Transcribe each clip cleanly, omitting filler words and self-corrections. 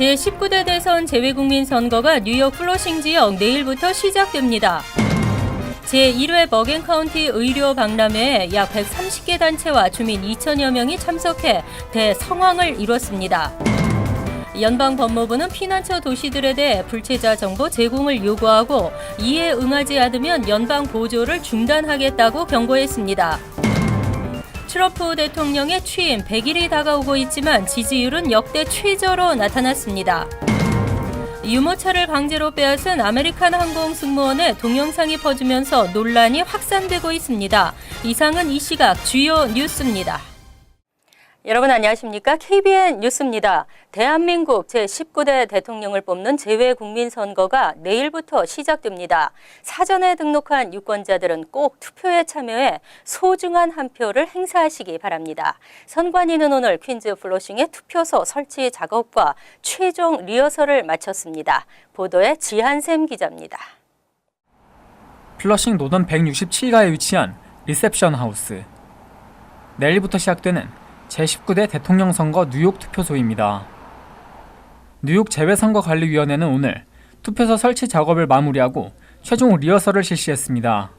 제19대 대선 재외국민 선거가 뉴욕 플러싱 지역 내일부터 시작됩니다. 제1회 버겐카운티 의료 박람회에 약 130개 단체와 주민 2천여 명이 참석해 대성황을 이뤘습니다. 연방법무부는 피난처 도시들에 대해 불체자 정보 제공을 요구하고 이에 응하지 않으면 연방 보조를 중단하겠다고 경고했습니다. 트럼프 대통령의 취임 100일이 다가오고 있지만 지지율은 역대 최저로 나타났습니다. 유모차를 강제로 빼앗은 아메리칸 항공 승무원의 동영상이 퍼지면서 논란이 확산되고 있습니다. 이상은 이 시각 주요 뉴스입니다. 여러분 안녕하십니까? KBN 뉴스입니다. 대한민국 제19대 대통령을 뽑는 재외국민선거가 내일부터 시작됩니다. 사전에 등록한 유권자들은 꼭 투표에 참여해 소중한 한 표를 행사하시기 바랍니다. 선관위는 오늘 퀸즈 플러싱의 투표소 설치 작업과 최종 리허설을 마쳤습니다. 보도에 지한샘 기자입니다. 플러싱 노던 167가에 위치한 리셉션 하우스. 내일부터 시작되는 제19대 대통령 선거 뉴욕 투표소입니다. 뉴욕 재외선거관리위원회는 오늘 투표소 설치 작업을 마무리하고 최종 리허설을 실시했습니다.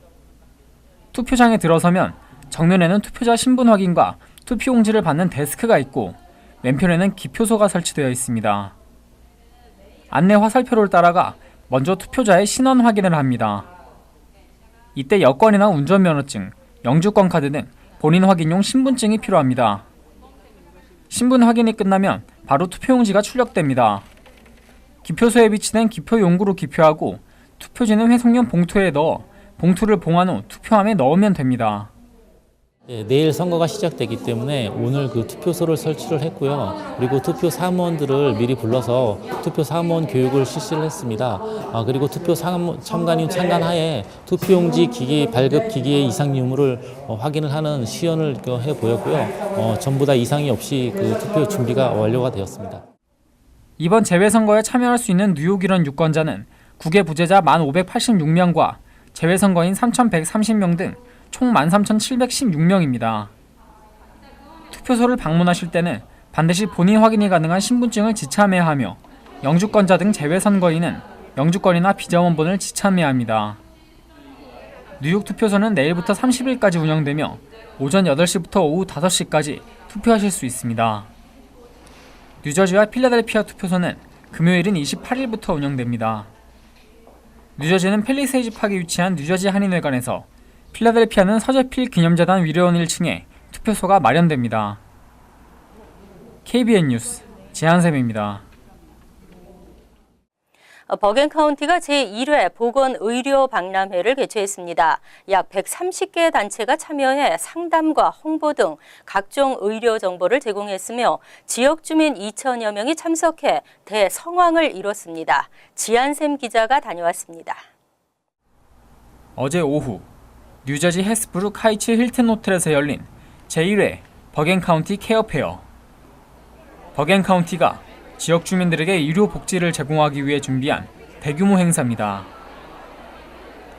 투표장에 들어서면 정면에는 투표자 신분 확인과 투표용지를 받는 데스크가 있고 왼편에는 기표소가 설치되어 있습니다. 안내 화살표를 따라가 먼저 투표자의 신원 확인을 합니다. 이때 여권이나 운전면허증, 영주권 카드 등 본인 확인용 신분증이 필요합니다. 신분 확인이 끝나면 바로 투표용지가 출력됩니다. 기표소에 비치된 기표 용구로 기표하고 투표지는 회송용 봉투에 넣어 봉투를 봉한 후 투표함에 넣으면 됩니다. 내일 선거가 시작되기 때문에 오늘 그 투표소를 설치를 했고요. 그리고 투표 사무원들을 미리 불러서 투표 사무원 교육을 실시를 했습니다. 그리고 투표 참관인 참관하에 투표용지 기기 발급 기기의 이상 유무를 확인을 하는 시연을 해 보였고요. 전부 다 이상이 없이 그 투표 준비가 완료가 되었습니다. 이번 재외선거에 참여할 수 있는 뉴욕 일원 유권자는 국외 부재자 1,586명과 재외선거인 3,130명 등 총 13,716명입니다. 투표소를 방문하실 때는 반드시 본인 확인이 가능한 신분증을 지참해야 하며 영주권자 등 재외선거인은 영주권이나 비자원본을 지참해야 합니다. 뉴욕 투표소는 내일부터 30일까지 운영되며 오전 8시부터 오후 5시까지 투표하실 수 있습니다. 뉴저지와 필라델피아 투표소는 금요일인 28일부터 운영됩니다. 뉴저지는 팰리세이즈 파크에 위치한 뉴저지 한인회관에서, 필라델피아는 서재필 기념재단 위례원 1층에 투표소가 마련됩니다. KBN 뉴스 지한샘입니다. 버겐카운티가 제1회 보건의료 박람회를 개최했습니다. 약 130개 단체가 참여해 상담과 홍보 등 각종 의료 정보를 제공했으며 지역 주민 2천여 명이 참석해 대성황을 이뤘습니다. 지한샘 기자가 다녀왔습니다. 어제 오후 뉴저지 헤스브룩 하이츠 힐튼 호텔에서 열린 제1회 버겐카운티 케어페어. 버겐카운티가 지역 주민들에게 의료 복지를 제공하기 위해 준비한 대규모 행사입니다.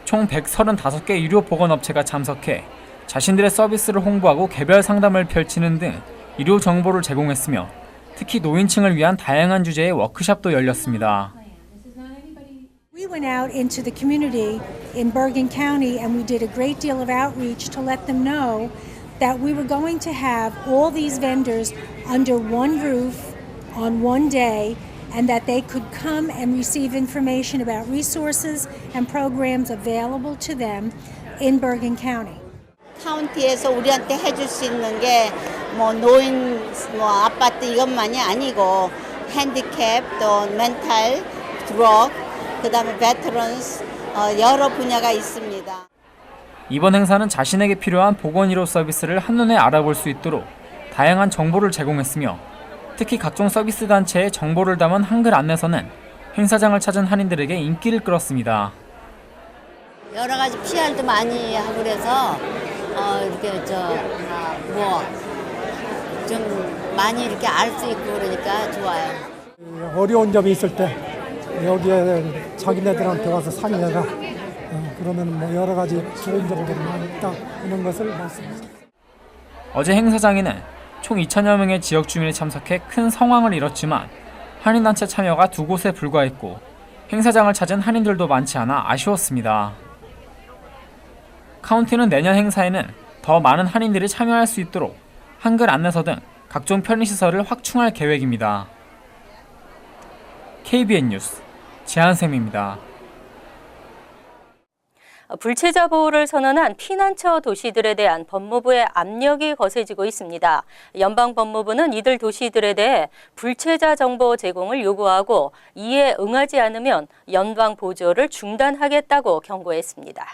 총 135개 의료 보건업체가 참석해 자신들의 서비스를 홍보하고 개별 상담을 펼치는 등 의료 정보를 제공했으며 특히 노인층을 위한 다양한 주제의 워크숍도 열렸습니다. We went out into the community in Bergen County and we did a great deal of outreach to let them know that we were going to have all these vendors under one roof on one day and that they could come and receive information about resources and programs available to them in Bergen County. 카운티에서 우리한테 해줄 수 있는 게 뭐 노인 아파트 이것만이 아니고 핸디캡 또 멘탈 드럭 그다음에 베테런스 여러 분야가 있습니다. 이번 행사는 자신에게 필요한 보건의료 서비스를 한눈에 알아볼 수 있도록 다양한 정보를 제공했으며 특히 각종 서비스 단체의 정보를 담은 한글 안내서는 행사장을 찾은 한인들에게 인기를 끌었습니다. 여러 가지 PR도 많이 하고 그래서 이렇게 좀 많이 이렇게 알 수 있고 그러니까 좋아요. 어려운 점이 있을 때 여기에 자기네들한테 와서 상의해라. 그러면 뭐 여러 가지 좋은 점들이 많이 있다 이런 것을 말씀드립니다. 어제 행사장에는 총 2천여 명의 지역 주민이 참석해 큰 성황을 이뤘지만 한인단체 참여가 2곳에 불과했고 행사장을 찾은 한인들도 많지 않아 아쉬웠습니다. 카운티는 내년 행사에는 더 많은 한인들이 참여할 수 있도록 한글 안내서 등 각종 편의시설을 확충할 계획입니다. KBN 뉴스 지한샘입니다. 불체자 보호를 선언한 피난처 도시들에 대한 법무부의 압력이 거세지고 있습니다. 연방법무부는 이들 도시들에 대해 불체자 정보 제공을 요구하고 이에 응하지 않으면 연방 보조를 중단하겠다고 경고했습니다.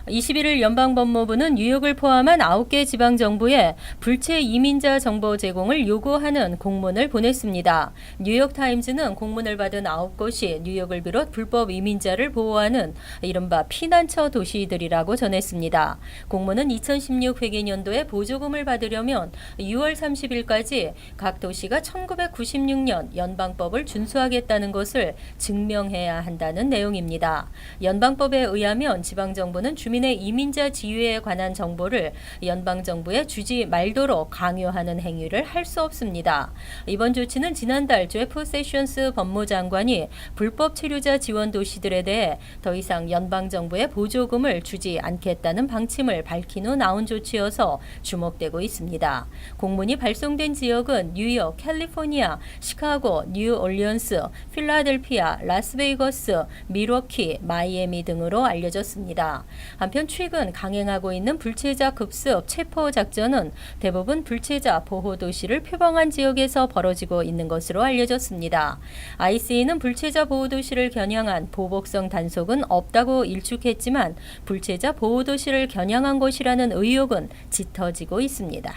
21일 연방법무부는 뉴욕을 포함한 9개 지방정부에 불체 이민자 정보 제공을 요구하는 공문을 보냈습니다. 뉴욕타임즈는 공문을 받은 9곳이 뉴욕을 비롯 불법 이민자를 보호하는 이른바 피난처 도시들이라고 전했습니다. 공문은 2016 회계년도에 보조금을 받으려면 6월 30일까지 각 도시가 1996년 연방법을 준수하겠다는 것을 증명해야 한다는 내용입니다. 연방법에 의하면 지방정부는 주민의 이민자 지위에 관한 정보를 연방정부에 주지 말도록 강요하는 행위를 할 수 없습니다. 이번 조치는 지난달 제프 세션스 법무장관이 불법 체류자 지원 도시들에 대해 더 이상 연방정부에 보조금을 주지 않겠다는 방침을 밝힌 후 나온 조치여서 주목되고 있습니다. 공문이 발송된 지역은 뉴욕, 캘리포니아, 시카고, 뉴올리언스, 필라델피아, 라스베이거스, 밀워키, 마이애미 등으로 알려졌습니다. 한편 최근 강행하고 있는 불체자 급습 체포 작전은 대부분 불체자 보호 도시를 표방한 지역에서 벌어지고 있는 것으로 알려졌습니다. ICE는 불체자 보호 도시를 겨냥한 보복성 단속은 없다고 일축했지만 불체자 보호 도시를 겨냥한 것이라는 의혹은 짙어지고 있습니다.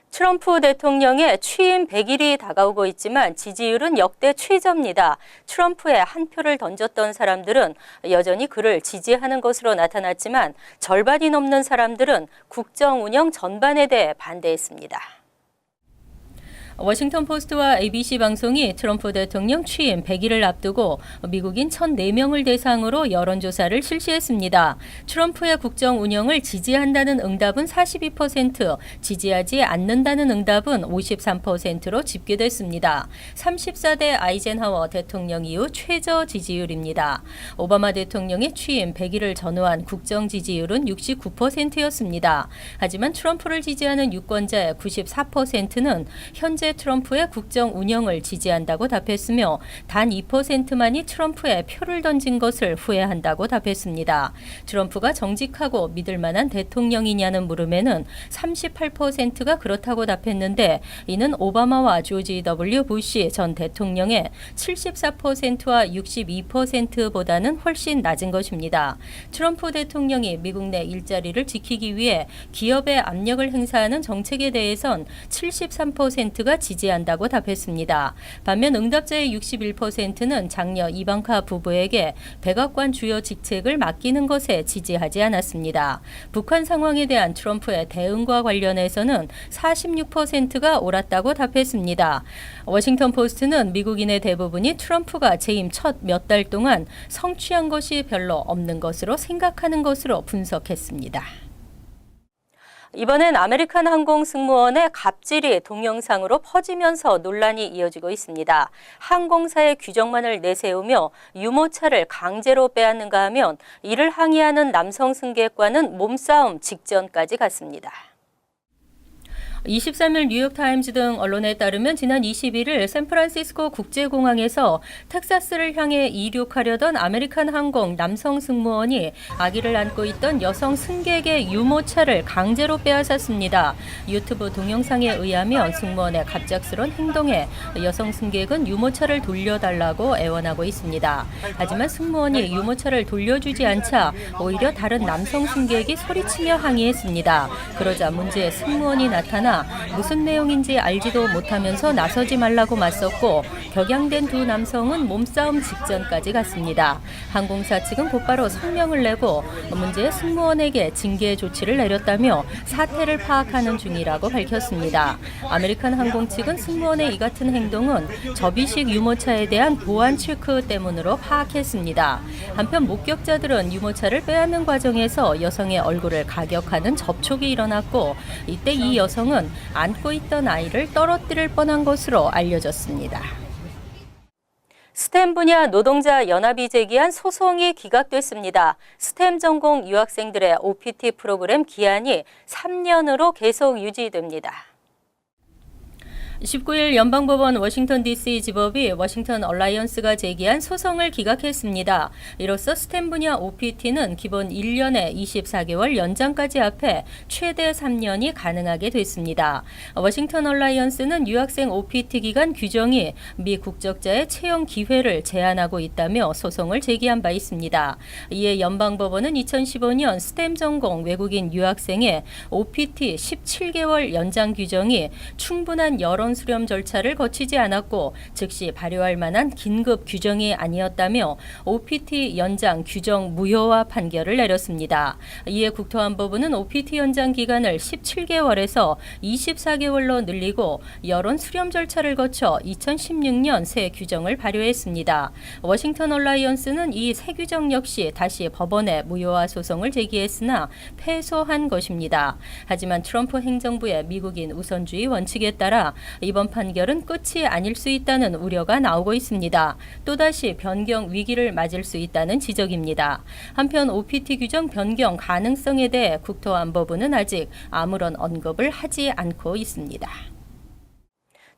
트럼프 대통령의 취임 100일이 다가오고 있지만 지지율은 역대 최저입니다. 트럼프에 한 표를 던졌던 사람들은 여전히 그를 지지하는 것으로 나타났지만 절반이 넘는 사람들은 국정 운영 전반에 대해 반대했습니다. 워싱턴 포스트와 ABC 방송이 트럼프 대통령 취임 100일을 앞두고 미국인 1,004명을 대상으로 여론조사를 실시했습니다. 트럼프의 국정 운영을 지지한다는 응답은 42%, 지지하지 않는다는 응답은 53%로 집계됐습니다. 34대 아이젠하워 대통령 이후 최저 지지율입니다. 오바마 대통령의 취임 100일을 전후한 국정 지지율은 69%였습니다. 하지만 트럼프를 지지하는 유권자의 94%는 현재 트럼프의 국정 운영을 지지한다고 답했으며 단 2%만이 트럼프에 표를 던진 것을 후회한다고 답했습니다. 트럼프가 정직하고 믿을 만한 대통령이냐는 물음에는 38%가 그렇다고 답했는데 이는 오바마와 조지 W. 부시 전 대통령의 74%와 62%보다는 훨씬 낮은 것입니다. 트럼프 대통령이 미국 내 일자리를 지키기 위해 기업에 압력을 행사하는 정책에 대해선 73%가 지지한다고 답했습니다. 반면 응답자의 61%는 장녀 이방카 부부에게 백악관 주요 직책을 맡기는 것에 지지하지 않았습니다. 북한 상황에 대한 트럼프의 대응과 관련해서는 46%가 옳았다고 답했습니다. 워싱턴 포스트는 미국인의 대부분이 트럼프가 재임 첫 몇 달 동안 성취한 것이 별로 없는 것으로 생각하는 것으로 분석했습니다. 이번엔 아메리칸 항공 승무원의 갑질이 동영상으로 퍼지면서 논란이 이어지고 있습니다. 항공사의 규정만을 내세우며 유모차를 강제로 빼앗는가 하면 이를 항의하는 남성 승객과는 몸싸움 직전까지 갔습니다. 23일 뉴욕타임즈 등 언론에 따르면 지난 21일 샌프란시스코 국제공항에서 텍사스를 향해 이륙하려던 아메리칸 항공 남성 승무원이 아기를 안고 있던 여성 승객의 유모차를 강제로 빼앗았습니다. 유튜브 동영상에 의하면 승무원의 갑작스런 행동에 여성 승객은 유모차를 돌려달라고 애원하고 있습니다. 하지만 승무원이 유모차를 돌려주지 않자 오히려 다른 남성 승객이 소리치며 항의했습니다. 그러자 문제의 승무원이 나타나 무슨 내용인지 알지도 못하면서 나서지 말라고 맞섰고 격양된 두 남성은 몸싸움 직전까지 갔습니다. 항공사 측은 곧바로 성명을 내고 문제의 승무원에게 징계 조치를 내렸다며 사태를 파악하는 중이라고 밝혔습니다. 아메리칸 항공 측은 승무원의 이 같은 행동은 접이식 유모차에 대한 보안 체크 때문으로 파악했습니다. 한편 목격자들은 유모차를 빼앗는 과정에서 여성의 얼굴을 가격하는 접촉이 일어났고 이때 이 여성은 규정은 안고 있던 아이를 떨어뜨릴 뻔한 것으로 알려졌습니다. 스템 분야 노동자 연합이 제기한 소송이 기각됐습니다. 스템 전공 유학생들의 OPT 프로그램 기한이 3년으로 계속 유지됩니다. 19일 연방법원 워싱턴 DC 지법이 워싱턴 얼라이언스가 제기한 소송을 기각했습니다. 이로써 스템 분야 OPT는 기본 1년에 24개월 연장까지 합해 최대 3년이 가능하게 됐습니다. 워싱턴 얼라이언스는 유학생 OPT 기간 규정이 미 국적자의 채용 기회를 제한하고 있다며 소송을 제기한 바 있습니다. 이에 연방법원은 2015년 스템 전공 외국인 유학생의 OPT 17개월 연장 규정이 충분한 여론 수렴 절차를 거치지 않았고 즉시 발효할 만한 긴급 규정이 아니었다며 OPT 연장 규정 무효화 판결을 내렸습니다. 이에 국토안보부는 OPT 연장 기간을 17개월에서 24개월로 늘리고 여론 수렴 절차를 거쳐 2016년 새 규정을 발효했습니다. 워싱턴 얼라이언스는 이 새 규정 역시 다시 법원에 무효화 소송을 제기했으나 패소한 것입니다. 하지만 트럼프 행정부의 미국인 우선주의 원칙에 따라 이번 판결은 끝이 아닐 수 있다는 우려가 나오고 있습니다. 또다시 변경 위기를 맞을 수 있다는 지적입니다. 한편 OPT 규정 변경 가능성에 대해 국토안보부는 아직 아무런 언급을 하지 않고 있습니다.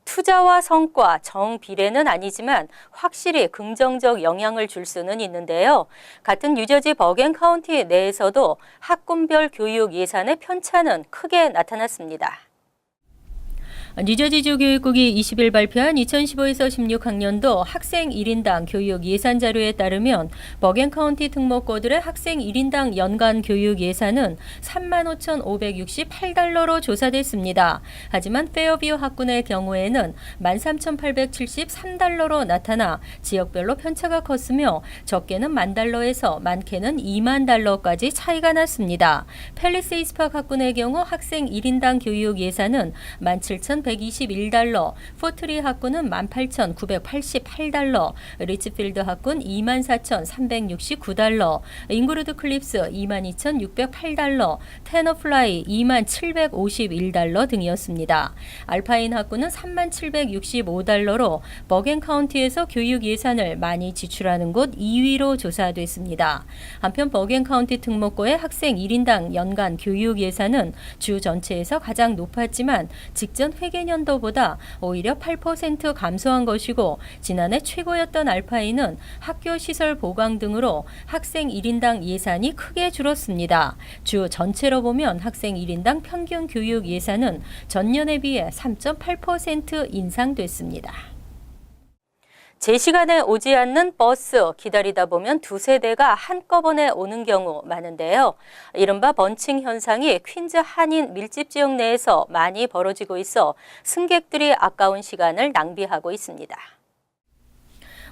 투자와 성과, 정비례는 아니지만 확실히 긍정적 영향을 줄 수는 있는데요. 같은 뉴저지 버겐 카운티 내에서도 학군별 교육 예산의 편차는 크게 나타났습니다. 뉴저지주 교육국이 20일 발표한 2015에서 16학년도 학생 1인당 교육 예산 자료에 따르면 버겐 카운티 특목고들의 학생 1인당 연간 교육 예산은 35,568달러로 조사됐습니다. 하지만 페어뷰 학군의 경우에는 13,873달러로 나타나 지역별로 편차가 컸으며 적게는 10,000달러에서 많게는 20,000달러까지 차이가 났습니다. 팰리세이스 파크 학군의 경우 학생 1인당 교육 예산은 17,121달러, 포트리 학군은 18,988달러, 리츠필드 학군 24,369달러, 잉그루드 클립스 22,608달러, 테너플라이 2751달러 등이었습니다. 알파인 학군은 3765달러로 버겐 카운티에서 교육 예산을 많이 지출하는 곳 2위로 조사됐습니다. 한편 버겐 카운티 특목고의 학생 1인당 연간 교육 예산은 주 전체에서 가장 높았지만 직전 회계년도보다 오히려 8% 감소한 것이고 지난해 최고였던 알파인은 학교 시설 보강 등으로 학생 1인당 예산이 크게 줄었습니다. 주 전체로 보면 학생 1인당 평균 교육 예산은 전년에 비해 3.8% 인상됐습니다. 제 시간에 오지 않는 버스 기다리다 보면 두세 대가 한꺼번에 오는 경우 많은데요. 이른바 번칭 현상이 퀸즈 한인 밀집 지역 내에서 많이 벌어지고 있어 승객들이 아까운 시간을 낭비하고 있습니다.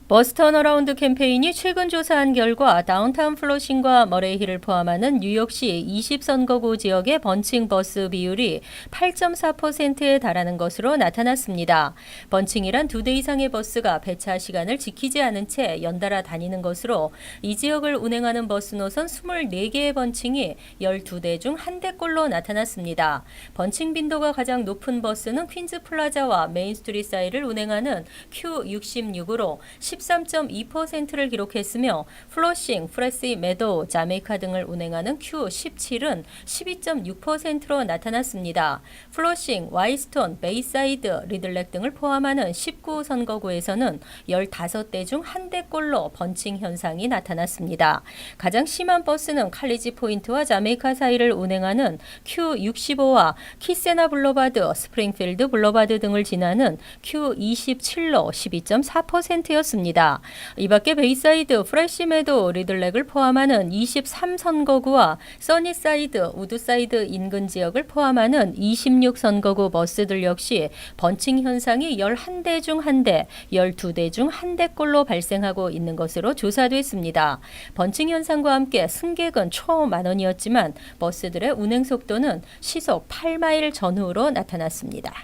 버스 턴어라운드 캠페인이 최근 조사한 결과 다운타운 플러싱과 머레이힐을 포함하는 뉴욕시 20선거구 지역의 번칭 버스 비율이 8.4%에 달하는 것으로 나타났습니다. 번칭이란 2대 이상의 버스가 배차 시간을 지키지 않은 채 연달아 다니는 것으로 이 지역을 운행하는 버스 노선 24개의 번칭이 12대 중 1대꼴로 나타났습니다. 번칭 빈도가 가장 높은 버스는 퀸즈 플라자와 메인 스트리트 사이를 운행하는 Q66으로 13.2%를 기록했으며 플러싱, 프레시 메도우, 자메이카 등을 운행하는 Q17은 12.6%로 나타났습니다. 플러싱, 와이스톤, 베이사이드, 리들렉 등을 포함하는 19선거구에서는 15대 중 1대꼴로 번칭 현상이 나타났습니다. 가장 심한 버스는 칼리지 포인트와 자메이카 사이를 운행하는 Q65와 키세나 블러바드, 스프링필드 블러바드 등을 지나는 Q27로 12.4%였습니다. 이 밖에 베이사이드, 프레시메도, 리들렉을 포함하는 23선거구와 써니사이드, 우드사이드 인근 지역을 포함하는 26선거구 버스들 역시 번칭 현상이 11대 중 1대, 12대 중 1대꼴로 발생하고 있는 것으로 조사됐습니다. 번칭 현상과 함께 승객은 초만원이었지만 버스들의 운행 속도는 시속 8마일 전후로 나타났습니다.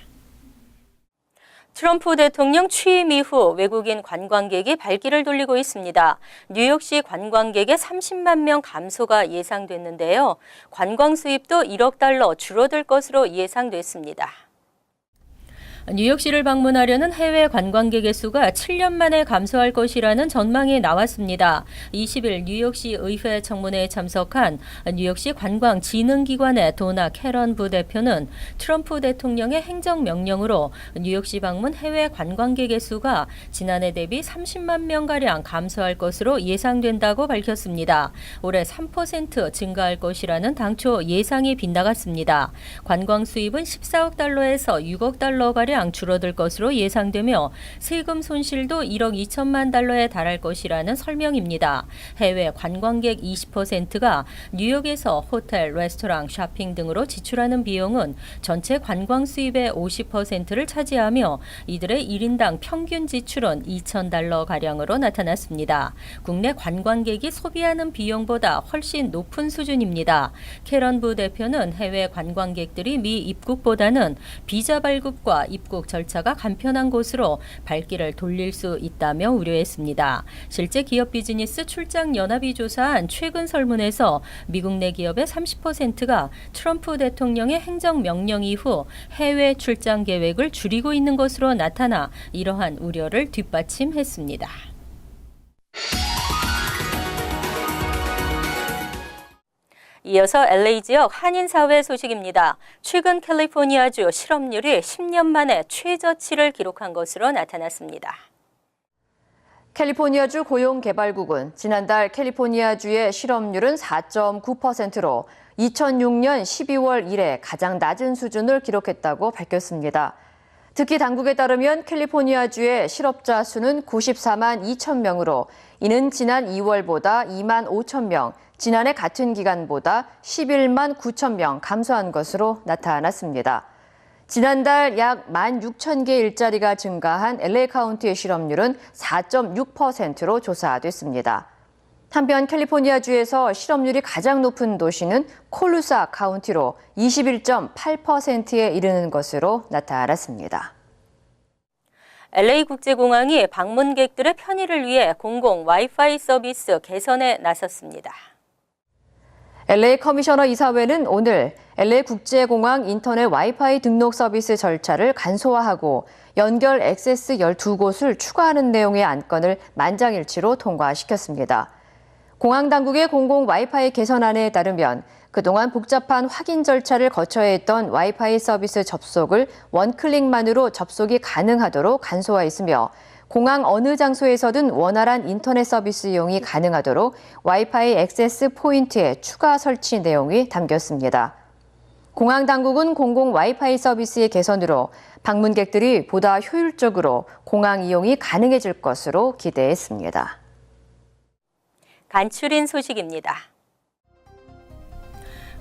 트럼프 대통령 취임 이후 외국인 관광객이 발길을 돌리고 있습니다. 뉴욕시 관광객의 30만 명 감소가 예상됐는데요. 관광 수입도 1억 달러 줄어들 것으로 예상됐습니다. 뉴욕시를 방문하려는 해외 관광객의 수가 7년 만에 감소할 것이라는 전망이 나왔습니다. 20일 뉴욕시 의회 청문회에 참석한 뉴욕시 관광진흥기관의 도나 캐런 부대표는 트럼프 대통령의 행정명령으로 뉴욕시 방문 해외 관광객의 수가 지난해 대비 30만 명가량 감소할 것으로 예상된다고 밝혔습니다. 올해 3% 증가할 것이라는 당초 예상이 빗나갔습니다. 관광 수입은 14억 달러에서 6억 달러가량 줄어들 것으로 예상되며 세금 손실도 1억 2천만 달러에 달할 것이라는 설명입니다. 해외 관광객 20%가 뉴욕에서 호텔, 레스토랑, 쇼핑 등으로 지출하는 비용은 전체 관광 수입의 50%를 차지하며 이들의 1인당 평균 지출은 2,000달러 가량으로 나타났습니다. 국내 관광객이 소비하는 비용보다 훨씬 높은 수준입니다. 캐런 부대표는 해외 관광객들이 미 입국보다는 비자 발급과 입국 절차가 간편한 곳으로 발길을 돌릴 수 있다며 우려했습니다. 실제 기업 비즈니스 출장 연합이 조사한 최근 설문에서 미국 내 기업의 30%가 트럼프 대통령의 행정명령 이후 해외 출장 계획을 줄이고 있는 것으로 나타나 이러한 우려를 뒷받침했습니다. 이어서 LA 지역 한인사회 소식입니다. 최근 캘리포니아주 실업률이 10년 만에 최저치를 기록한 것으로 나타났습니다. 캘리포니아주 고용개발국은 지난달 캘리포니아주의 실업률은 4.9%로 2006년 12월 이래 가장 낮은 수준을 기록했다고 밝혔습니다. 특히 당국에 따르면 캘리포니아주의 실업자 수는 94만 2천 명으로 이는 지난 2월보다 2만 5천 명, 지난해 같은 기간보다 11만 9천 명 감소한 것으로 나타났습니다. 지난달 약 1만 6천 개 일자리가 증가한 LA 카운티의 실업률은 4.6%로 조사됐습니다. 한편 캘리포니아주에서 실업률이 가장 높은 도시는 콜루사 카운티로 21.8%에 이르는 것으로 나타났습니다. LA 국제공항이 방문객들의 편의를 위해 공공 와이파이 서비스 개선에 나섰습니다. LA 커미셔너 이사회는 오늘 LA 국제공항 인터넷 와이파이 등록 서비스 절차를 간소화하고 연결 액세스 12곳을 추가하는 내용의 안건을 만장일치로 통과시켰습니다. 공항 당국의 공공 와이파이 개선안에 따르면 그동안 복잡한 확인 절차를 거쳐야 했던 와이파이 서비스 접속을 원클릭만으로 접속이 가능하도록 간소화했으며 공항 어느 장소에서든 원활한 인터넷 서비스 이용이 가능하도록 와이파이 액세스 포인트의 추가 설치 내용이 담겼습니다. 공항 당국은 공공 와이파이 서비스의 개선으로 방문객들이 보다 효율적으로 공항 이용이 가능해질 것으로 기대했습니다. 간추린 소식입니다.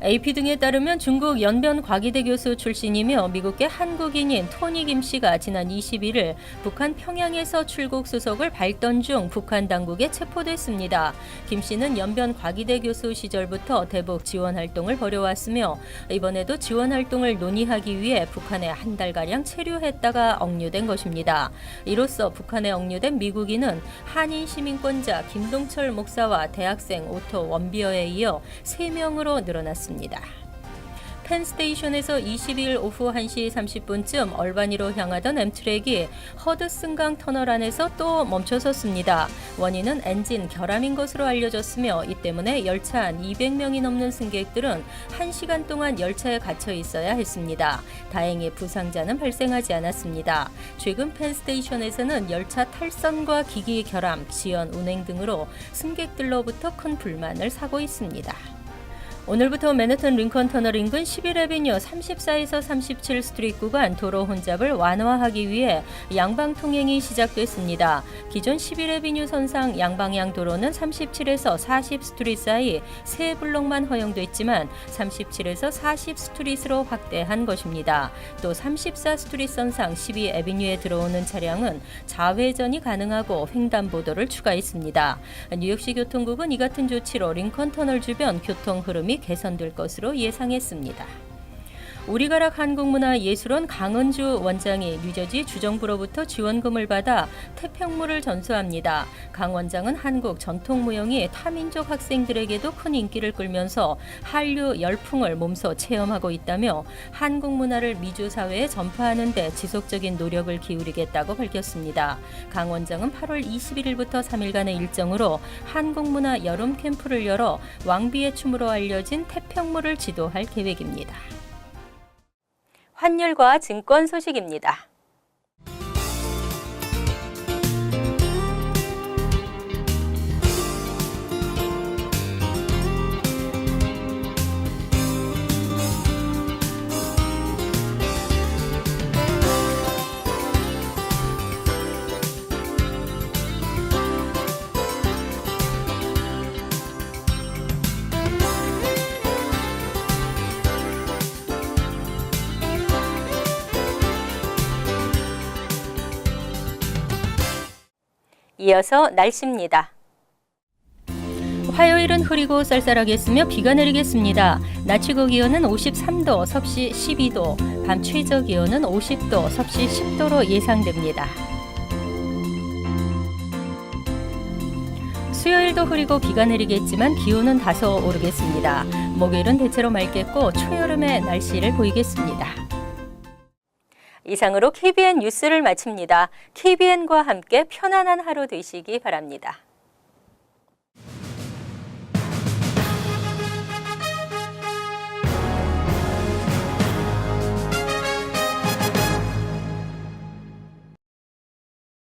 AP 등에 따르면 중국 연변 과기대 교수 출신이며 미국계 한국인인 토니 김 씨가 지난 21일 북한 평양에서 출국 수속을 밟던 중 북한 당국에 체포됐습니다. 김 씨는 연변 과기대 교수 시절부터 대북 지원 활동을 벌여왔으며 이번에도 지원 활동을 논의하기 위해 북한에 한 달가량 체류했다가 억류된 것입니다. 이로써 북한에 억류된 미국인은 한인 시민권자 김동철 목사와 대학생 오토 원비어에 이어 3명으로 늘어났습니다. 펜스테이션에서 22일 오후 1시 30분쯤 얼바니로 향하던 엠트랙이 허드슨강 터널 안에서 또 멈춰섰습니다. 원인은 엔진 결함인 것으로 알려졌으며 이 때문에 열차 안 200명이 넘는 승객들은 1시간 동안 열차에 갇혀 있어야 했습니다. 다행히 부상자는 발생하지 않았습니다. 최근 펜스테이션에서는 열차 탈선과 기기 결함, 지연 운행 등으로 승객들로부터 큰 불만을 사고 있습니다. 오늘부터 맨해튼 링컨 터널 인근 11에비뉴 34에서 37 스트리트 구간 도로 혼잡을 완화하기 위해 양방 통행이 시작됐습니다. 기존 11에비뉴 선상 양방향 도로는 37에서 40 스트리트 사이 3블록만 허용됐지만 37에서 40 스트리트로 확대한 것입니다. 또 34 스트리트 선상 12에비뉴에 들어오는 차량은 좌회전이 가능하고 횡단보도를 추가했습니다. 뉴욕시 교통국은 이 같은 조치로 링컨 터널 주변 교통 흐름이 개선될 것으로 예상했습니다. 오리가락 한국문화예술원 강은주 원장이 뉴저지 주정부로부터 지원금을 받아 태평무를 전수합니다. 강 원장은 한국 전통무용이 타민족 학생들에게도 큰 인기를 끌면서 한류 열풍을 몸소 체험하고 있다며 한국 문화를 미주 사회에 전파하는 데 지속적인 노력을 기울이겠다고 밝혔습니다. 강 원장은 8월 21일부터 3일간의 일정으로 한국문화 여름 캠프를 열어 왕비의 춤으로 알려진 태평무를 지도할 계획입니다. 환율과 증권 소식입니다. 이어서 날씨입니다. 화요일은 흐리고 쌀쌀하겠으며 비가 내리겠습니다. 낮 최고 기온은 53도, 섭씨 12도, 밤 최저 기온은 50도, 섭씨 10도로 예상됩니다. 수요일도 흐리고 비가 내리겠지만 기온은 다소 오르겠습니다. 목요일은 대체로 맑겠고 초여름의 날씨를 보이겠습니다. 이상으로 KBN 뉴스를 마칩니다. KBN과 함께 편안한 하루 되시기 바랍니다.